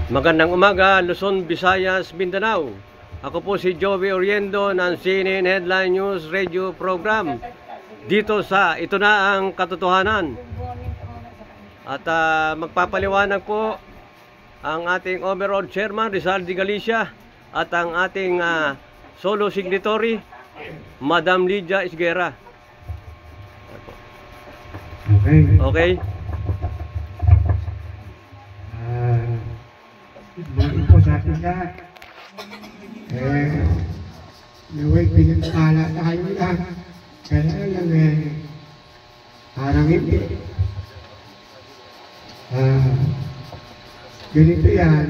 Magandang umaga, Luzon, Visayas, Mindanao. Ako po si Joey Oriendo ng CNN Headline News Radio Program. Dito sa Ito Na Ang Katotohanan. At magpapaliwanag po ang ating overall chairman, Rizal de Galicia, at ang ating solo signatory, Madam Lydia Isguera. Okay. Good po sa ating lahat. Naway pinagpala tayo lahat. Kaya lang parang hindi. Ganito yan.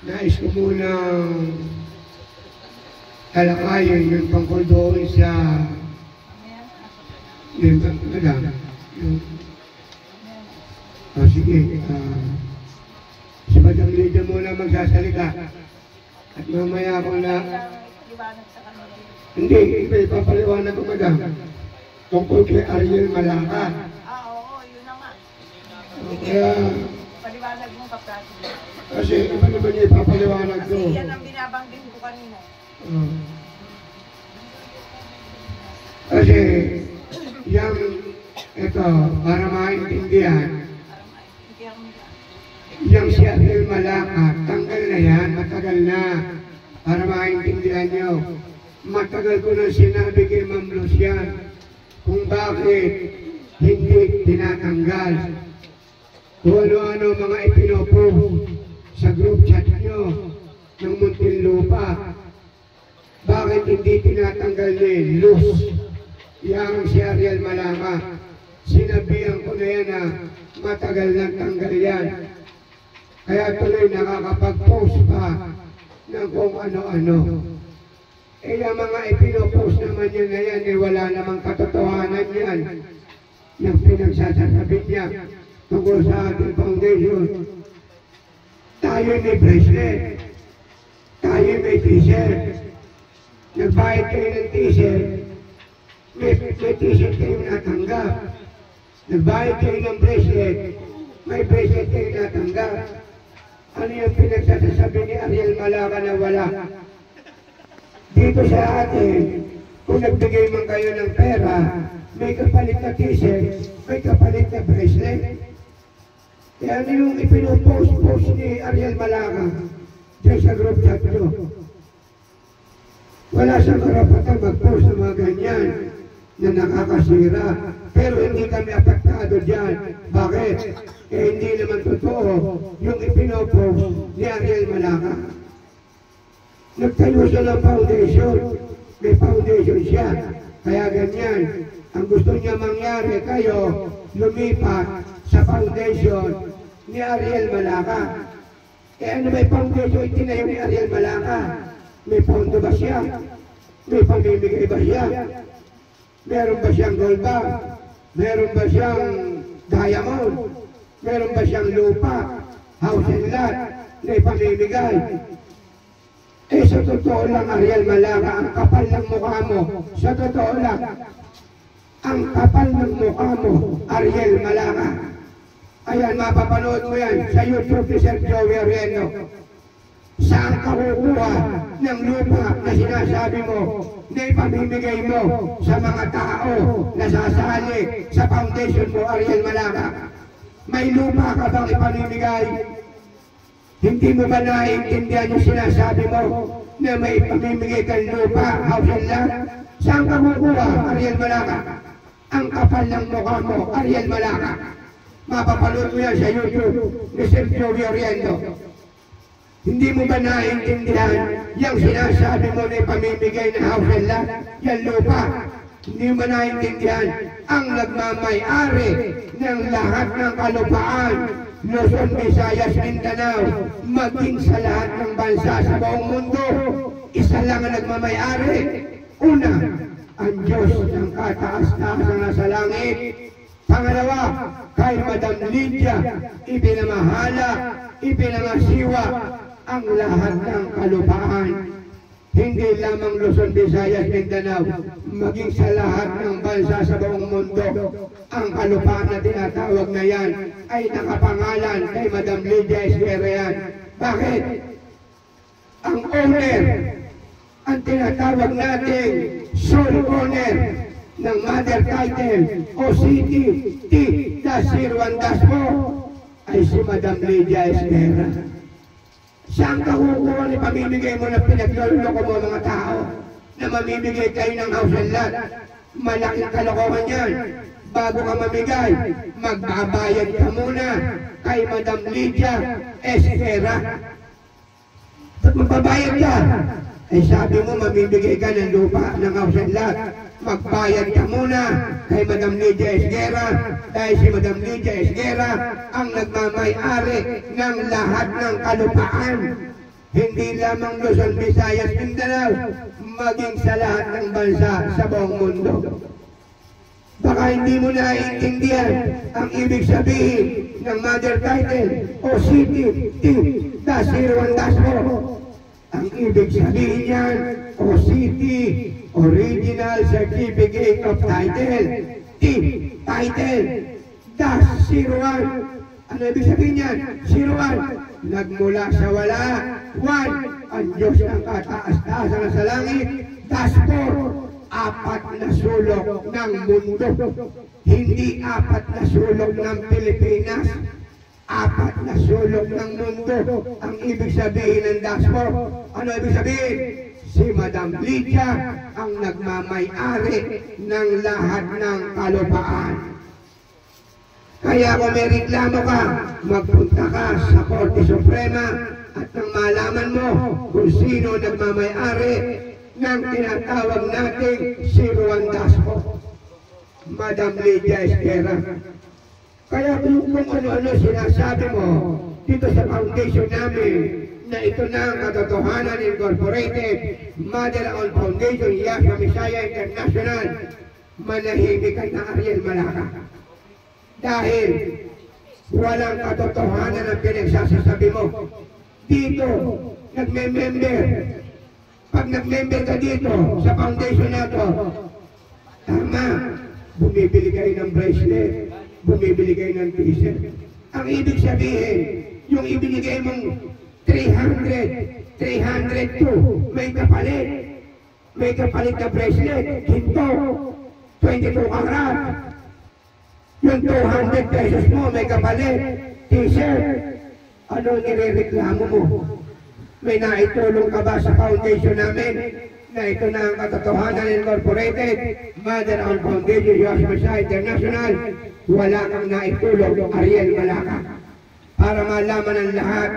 Nais ko munang talakayin yung tungkol doon sa sige. Si Madam Lydia muna magsasalita. At mamaya ako na... Hindi, ipapaliwanag ko, Madam. Tungkol kay Ariel Malaka. Oo, yun na nga. Kaya... Paliwanag mo, Kapresident. Kasi iba naman niya ipapaliwanag ko. Kasi yan ang binabanggit ko kanina. Kasi... Yang... Ito, para maintindihan. Yang si Ariel Malaka, tanggal na yan, matagal na. Para maintindihan nyo, matagal ko na sinabi kay Ma'am Lucian kung bakit hindi tinatanggal. Kung ano-ano mga ipinopost sa group chat nyo ng Muntinlupa. Bakit hindi tinatanggal ni Luz? Yang si Ariel Malaka. Sinabihan ko na yan na matagal na tanggal yan. Kaya tuloy nakakapag-post pa ng kung ano-ano. Yung mga ipinopost naman yun na yan, wala namang katotohanan yan. Yung pinagsasasabi niya tungkol sa ating foundation. Tayo may bracelet. Tayo may t-shirt. Nagbayad kayo ng t-shirt. May t-shirt kayo natanggap. Nagbayad kayo ng bracelet. May bracelet kayo natanggap. Ano yung pinagsasasabi ni Ariel Malaka na wala? Dito sa atin, kung nagbigay man kayo ng pera, may kapalit na t-shirt, may kapalit na bracelet. Kaya ano yung ipinopost ni Ariel Malaka dyan sa group chat nyo? Wala siyang karapatan mag-post ng mga ganyan na nakakasira. Pero hindi kami apektado dyan. Bakit? Eh hindi naman totoo yung ipinopost ni Ariel Malaka. Nagtayo siya ng foundation. May foundation siya. Kaya ganyan. Ang gusto niya mangyari, kayo lumipat sa foundation ni Ariel Malaka. Eh ano may foundation itinayo ni Ariel Malaka? May pondo ba siya? May pamimigay ba siya? Meron ba siyang gold bar? Meron ba siyang diamond? Meron ba siyang lupa? House and lot? Na ipamimigay? Eh sa totoo lang, Ariel Malaka, ang kapal ng mukha mo. Sa totoo lang, ang kapal ng mukha mo, Ariel Malaka. Ayan, mapapanood mo yan sa YouTube ni Sir Joey Oriendo. Saan ka kukuha ng lupa na sinasabi mo na ipamimigay mo sa mga tao na sasali sa foundation mo, Ariel Malaka? May lupa ka bang ipamimigay? Hindi mo ba naiintindihan yung sinasabi mo na may ipamimigay kang lupa, house and lot? Saan ka kukuha, Ariel Malaka? Ang kapal ng mukha mo, Ariel Malaka. Mapapanood mo yan sa YouTube ni Sir Joey Oriendo. Hindi mo ba naiintindihan yung sinasabi mo na ipamimigay na house and lot, yung lupa? Hindi mo naiintindihan ang nagmamay-ari ng lahat ng kalupaan, Luzon, Visayas, Mindanao, maging sa lahat ng bansa sa buong mundo. Isa lang ang nagmamay-ari. Una, ang Diyos ng kataas-taas na nasa langit. Pangalawa, kay Madam Lydia, ipinamahala, ipinamasiwa ang lahat ng kalupaan. hindi lamang Luzon, Visayas, Mindanao, maging sa lahat ng bansa sa buong mundo, ang kalupaan na tinatawag na yan ay nakapangalan kay Madam Lydia Esguerra. Bakit? Ang owner, ang tinatawag nating sole owner ng mother title o CT-T-01-4 ay si Madam Lydia Esguerra. Saan ka kukuha ni pamimigay mo na pinagluloko mo mga tao na mamimigay kayo ng house and lot? Malaking kalokohan yan. Bago ka mamigay, magbabayad ka muna kay Madam Lydia Esguerra. Ba't magbabayad ka? Ay sabi mo mamimigay ka ng lupa ng house and lot. Magbayad ka muna kay Madam Lydia Esguerra dahil si Madam Lydia Esguerra ang nagmamay-ari ng lahat ng kalupaan. Hindi lamang Luzon, Visayas, Mindanao, maging sa lahat ng bansa sa buong mundo. Baka hindi mo naiintindihan ang ibig sabihin ng mother title o CT-T-01-4. Ang ibig sabihin yan o CT, Original Certificate of Title, T, Title, -01. Ano ibig sabihin yan? 01. Nagmula sa wala. 1. Ang Diyos ng kataas-taasan sa langit. -4. Apat na sulok ng mundo. Hindi apat na sulok ng Pilipinas. Apat na sulok ng mundo. Ang ibig sabihin ng -4. Ano ibig sabihin? Si Madam Lydia ang nagmamay-ari ng lahat ng kalupaan. Kaya kung may reklamo ka, magpunta ka sa Korte Suprema at nang malaman mo kung sino nagmamay-ari ng tinatawag nating 01-4. Madam Lydia Esguerra. Kaya kung ano-ano sinasabi mo dito sa foundation namin, na ito na ang Katotohanan Incorporated, Mother-owned Foundation, Yahya Messiah International, manahimik ka na Ariel Malaca. Dahil walang katotohanan ang pinagsasasabi mo. Dito, nagme-member. Pag nag-member ka dito sa foundation na ito, tama, bumibili kayo ng bracelet, bumibili kayo ng t-shirt. Ang ibig sabihin, yung ibinigay mong 300, 302, may kapalit. May kapalit na bracelet, hinto, 22 karat. Yung 200 pesos mo, may kapalit, t-shirt. Ano nirereklamo mo? May naitulong ka ba sa foundation namin na ito na ang Katotohanan Incorporated, Mother-owned Foundation, Yahya Messiah International? Wala kang naitulong, Ariel Malaca. Para malaman ng lahat,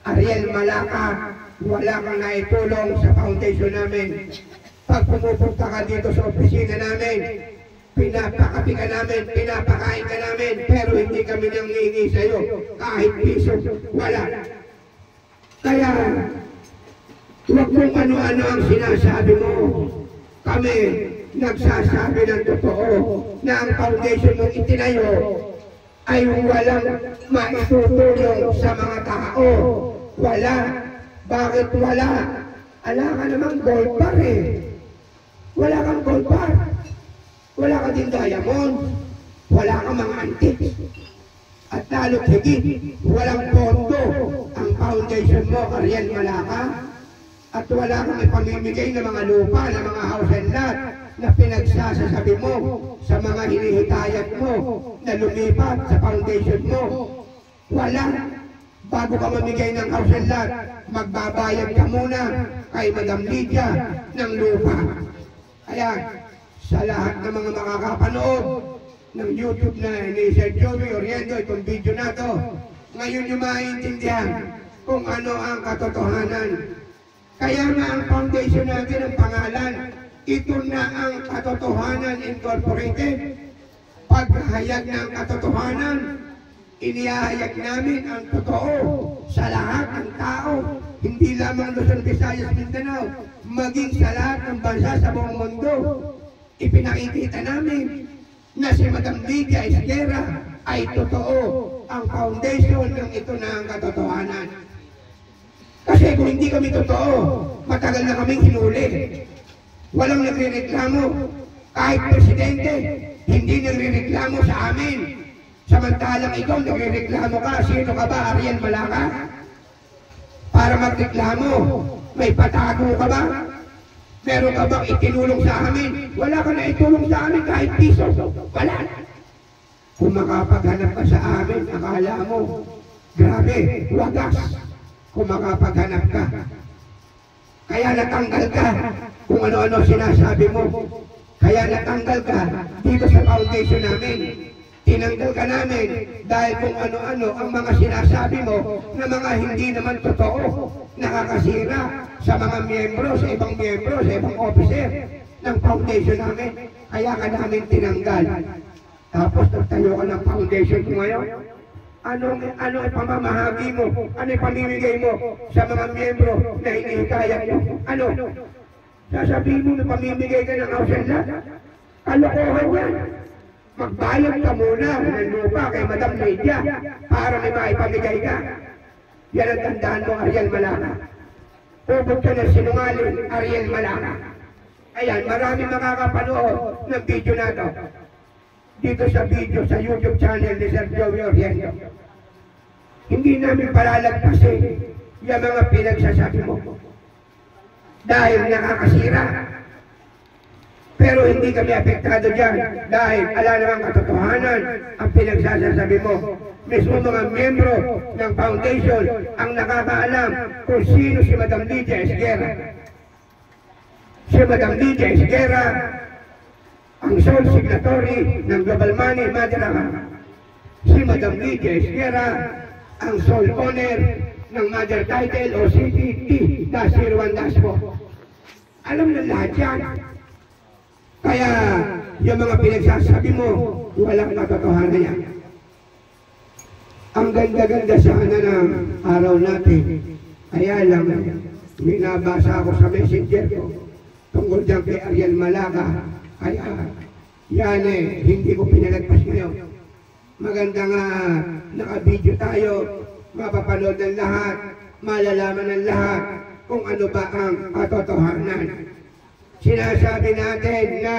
Ariel Malaca, wala kang naitulong sa foundation namin. Pag pumupunta ka dito sa opisina namin, pinapakapi ka namin, pinapakain ka namin, pero hindi kami nangingi sa'yo. Kahit piso, wala. Kaya, huwag mong ano-ano ang sinasabi mo. Kami, nagsasabi ng totoo na ang foundation mong itinayo ay walang maitutulong sa mga tao. Wala. Bakit wala? Ala ka namang gold bar eh. Wala kang gold bar. Wala ka din diamond. Wala kang mga antiques. At lalo't higit, walang pondo ang foundation mo, Ariel Malaca. At wala kang ipamimigay ng mga lupa, ng mga house and lot na pinagsasasabi mo sa mga hinihitayat mo na lumipat sa foundation mo. Wala. Bago ka mamigay ng house and lot, magbabayad ka muna kay Madam Lydia ng lupa. Kaya, sa lahat ng mga makakapanood ng YouTube na ni Sir Joey Oriendo, itong video na to, ngayon nyo maintindihan kung ano ang katotohanan. Kaya nga ang foundation natin ang pangalan, ito na ang Katotohanan Incorporated. Paghahayag ng katotohanan, inihahayag namin ang totoo sa lahat ng tao, hindi lamang Luzon, Visayas, Mindanao, maging sa lahat ng bansa sa buong mundo. Ipinakikita namin na si Madam Lydia Esguerra ay totoo. Ang foundation ng ito na ang katotohanan. Kasi Kasi kung hindi kami totoo, matagal na kaming hinuli. Walang nagrereklamo. Kahit presidente, hindi nagrereklamo sa amin. Samantalang ikaw nagrereklamo ka. Sino ka ba, Ariel Malaka? Para magreklamo, may patago ka ba? Meron ka bang itinulong sa amin? Wala ka na itulong sa amin kahit piso. Wala na. Kung makapaghanap ka sa amin, akala mo, grabe, wagas. Kung makapaghanap ka. Kaya natanggal ka kung ano-ano sinasabi mo. Kaya natanggal ka dito sa foundation namin. Tinanggal ka namin dahil kung ano-ano ang mga sinasabi mo na mga hindi naman totoo, nakakasira sa mga miyembro, sa ibang miyembro, sa ibang officer ng foundation namin. Kaya ka namin tinanggal. Tapos nagtayo ka ng foundation ko ngayon. Ano ang pamamahagi mo? Ano ang pamimigay mo sa mga miyembro na hinihikayat mo? Ano? Sasabihin mo na pamimigay ka ng house and lot? Kalokohan yan. Magbayad ka muna ng lupa kay Madam Lydia para may maipamigay ka. Yan ang tandaan mo, Ariel Malaka. Ubod ka ng sinungaling, Ariel Malaka. Ayan, marami makakapanood ng video na ito. Dito sa video, sa YouTube channel ni Sir Joey Oriendo. Hindi namin palalagpasin yung mga pinagsasabi mo. Dahil nakakasira. Pero hindi kami apektado dyan dahil ala namang katotohanan ang pinagsasabi mo. Mismo mga miyembro ng foundation ang nakakaalam kung sino si Madam Lydia Esguerra. Si Madam Lydia Esguerra ang sole signatory ng Global Money Mother Account. Si Madam Lydia Esguerra ang sole owner ng Mother Title o CTT-01-4. Alam na lahat yan. Kaya yung mga pinagsasabi mo, walang katotohanan yan. Ang ganda-ganda sana ng araw natin. Kaya lang, binabasa ako sa messenger ko tungkol dyan kay Ariel Malaka. Kaya yan hindi ko pinalagpas ngayon. Maganda nga naka-video tayo, mapapanood ng lahat, malalaman ng lahat kung ano ba ang katotohanan. Sinasabi natin na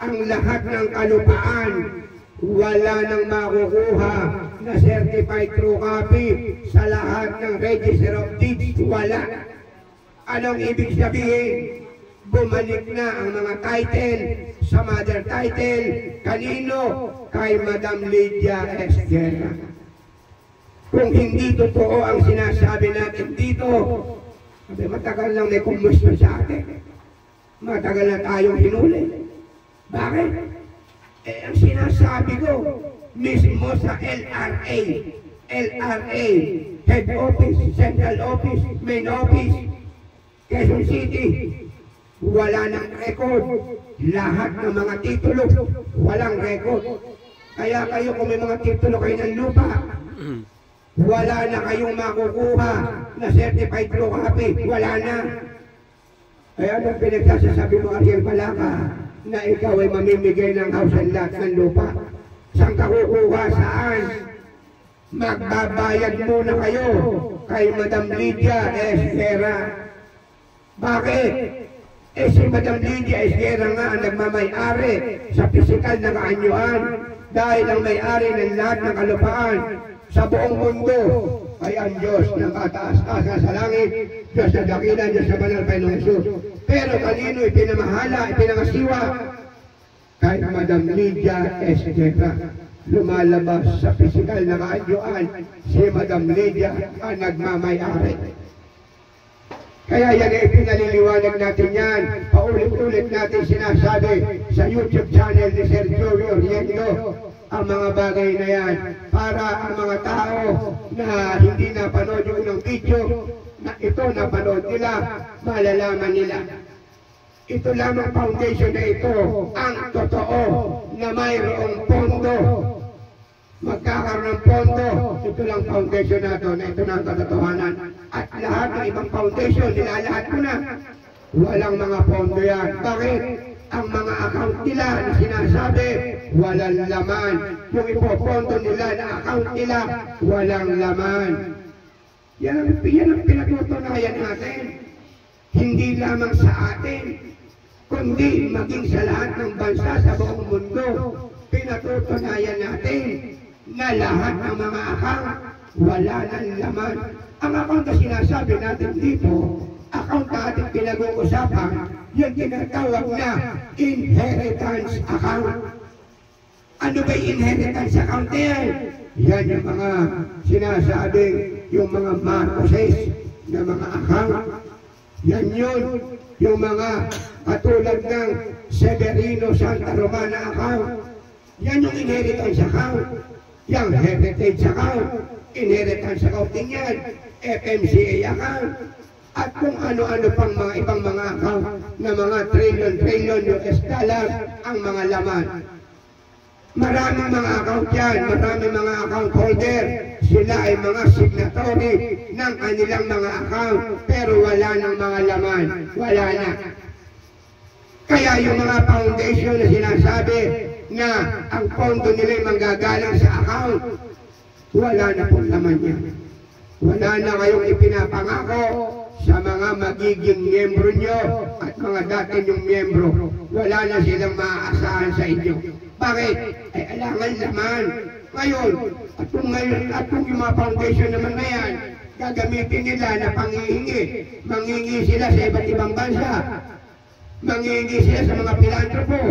ang lahat ng kalupaan wala nang makukuha na certified true copy sa lahat ng Register of Deeds. Wala. Anong ibig sabihin? Bumalik na ang mga title sa Mother Title. Kanino? Kay Madam Lydia Esguerra. Kung hindi totoo ang sinasabi natin dito, sabi, matagal lang may kumusta sa atin. Matagal na tayong hinuli. Bakit? Ang sinasabi ko, mismo sa LRA, Head Office, Central Office, Main Office, Quezon City, wala nang record. Lahat ng mga titulo, walang record. Kaya kayo kung may mga titulo kayo ng lupa, wala na kayong makukuha na certified true copy. Wala na. Kaya nung pinagsasabi mo, Ariel Malaka, na ikaw ay mamimigay ng house and lot ng lupa, saan ka kukuha? Saan? Magbabayad muna kayo kay Madam Lydia Esguerra. Bakit? Si Madam Lydia Esguerra nga ang nagmamay-ari sa pisikal na kaanyuan dahil ang may-ari ng lahat ng kalupaan sa buong mundo ay ang Diyos ng kataas-taas sa langit, Diyos na dakilan, Diyos na banal pa ng Jesus. Pero kanino ipinamahala, ipinangasiwa? Kay Madam Lydia Esguerra. Lumalabas sa pisikal na kaanyuan si Madam Lydia ang nagmamay-ari. Kaya yan ay pinaliliwanag natin yan. Paulit-ulit natin sinasabi sa YouTube channel ni Sir Joey Oriendo ang mga bagay na yan para ang mga tao na hindi napanood yung unang video na ito napanood nila, malalaman nila. Ito lamang foundation na ito ang totoo na mayroong pondo. Magkakaroon ng pondo, ito lang foundation na ito, na ito na ang katotohanan. At lahat ng ibang foundation, nilalahat ko na, walang mga pondo yan. Bakit? Ang mga account nila na sinasabi, walang laman. Yung ipopondo nila na account nila, walang laman. Yan ang pinatutunayan natin. Hindi lamang sa atin, kundi maging sa lahat ng bansa sa buong mundo. Pinatutunayan natin na lahat ng mga akang wala ng laman. Ang account na sinasabi natin dito, account na ating pinag-uusapan, yung tinatawag na inheritance account. Ano ba yung inheritance account na yan? Yan yung mga sinasabing yung mga Marcoses na mga account. Yan yun, yung mga katulad ng Severino Santa Romana account. Yan yung inheritance account. Yung heritage account, inheritance account din yan, FMCA account, at kung ano-ano pang mga ibang mga account na mga trillion US dollar ang mga laman. Maraming mga account yan, maraming mga account holder. Sila ay mga signatory ng kanilang mga account, pero wala ng mga laman, wala na. Kaya yung mga foundation na sinasabi na ang pondo nila ay manggagaling sa account, wala na pong laman yan. Wala na kayong ipinapangako sa mga magiging miyembro nyo at mga dati nyong miyembro. Wala na silang maaasahan sa inyo. Bakit? Ay alangan laman. Ngayon, at kung yung mga foundation naman na yan, gagamitin nila na panghihingi. Manghihingi sila sa iba't ibang bansa. Manghihingi sila sa mga pilantropo.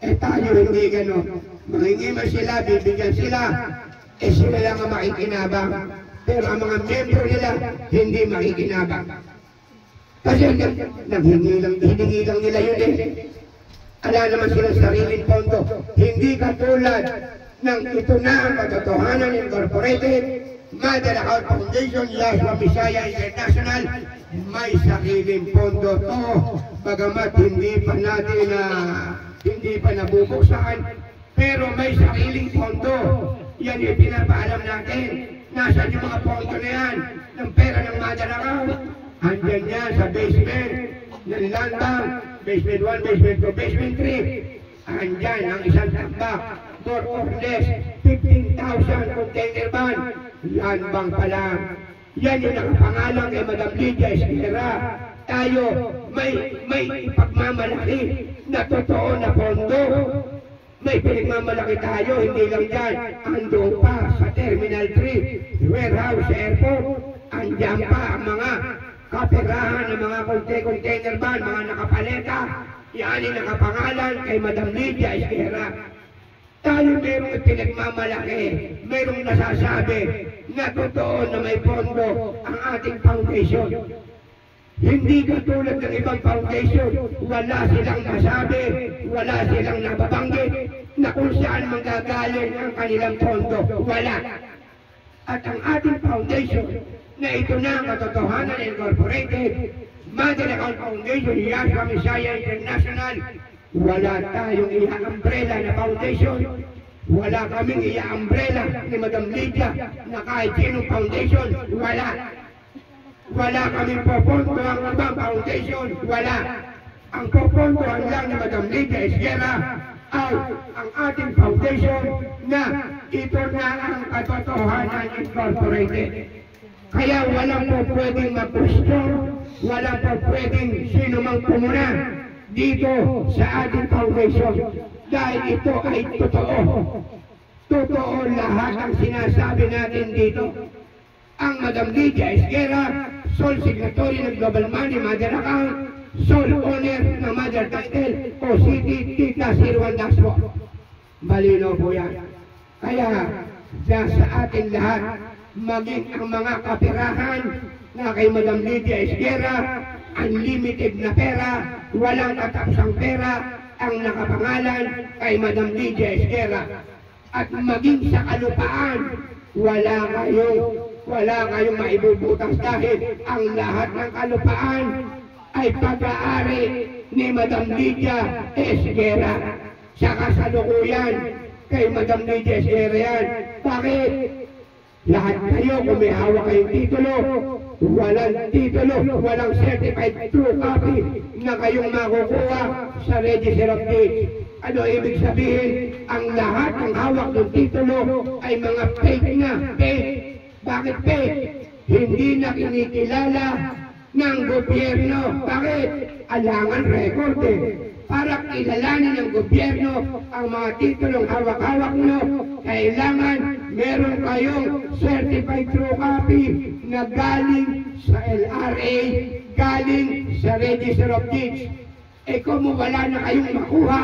Tayo hindi gano'n. Manghihingi man sila, bibigyan sila. Sila lang ang makikinabang. Pero ang mga membro nila, hindi makikinabang. Kasi hiningi lang nila yun eh. Ala naman silang sariling pondo. Hindi katulad ng ito na ang katotohanan incorporated, Mother Account Foundation, Yashua Messiah International, may sariling pondo to. Bagamat hindi pa nabubuksan, pero may sariling pondo. Yan yung pinapaalam natin. Nasaan yung mga pondo na yan ng pera ng Mother Account? Andyan yan sa basement ng land bank, basement 1, basement 2, basement 3. Andyan ang isang tambak, more or less 15,000 container van. Land bank pa lang. Yan yung nakapangalan kay Madam Lydia Esquera. Tayo may ipagmamalaki na totoo na pondo. May pinagmamalaki tayo, hindi lang dyan. Andun pa sa Terminal 3, warehouse sa airport. Andyan pa ang mga kaperahan ng mga container van, mga nakapaleta. Yan ay nakapangalan kay Madam Lydia Esquera. Tayo mayroong pinagmamalaki, mayroong nasasabi na totoo na may pondo ang ating foundation. Hindi katulad ng ibang foundation, wala silang nasabi, wala silang nababanggit na kung saan manggagaling ang kanilang pondo. Wala. At ang ating foundation, na ito na ang katotohanan incorporated, Mother Account Foundation, Yashua Messiah International, wala tayong iya-umbrella na foundation. Wala kaming iya-umbrella ni Madam Lydia na kahit sinong foundation. Wala. Wala kaming popondo ang ibang foundation. Wala. Ang popondohan lang ni Madam Lydia Esquera ay ang ating foundation na ito na ang katotohanan incorporated. Kaya walang po pwedeng mag-gusto, walang po pwedeng sino mang pumuna dito sa ating foundation. Dahil ito ay totoo. Totoo lahat ang sinasabi natin dito. Ang Madam Lydia Esquera, sole signatory ng Global Money Mother Account, sole owner ng Mother Title o City Tita 01-4. Malino po yan. Kaya sa ating lahat, maging ang mga kaperahan na kay Madam Lydia Esquera, unlimited na pera, walang katapsang pera, ang nakapangalan kay Madam Lydia Esquera. At maging sa kalupaan, wala kayong maibubutas dahil ang lahat ng kalupaan ay pag-aari ni Madam Lydia Esquera. Sa kasalukuyan kay Madam Lydia Esquera yan. Bakit? Lahat kayo, kung may hawak kayong titulo, walang certified true copy na kayong makukuha sa Register of Deeds. Ano ibig sabihin? Ang lahat ng hawak ng titulo ay mga fake na. Fake. Bakit fake? hindi na kinikilala ng gobyerno. Bakit? Alangan record eh. Para kilalanin ng gobyerno ang mga titulong hawak-hawak nyo, kailangan meron kayong certified true copy na galing sa LRA, galing sa Register of Deeds. Eh kung wala na kayong makuha,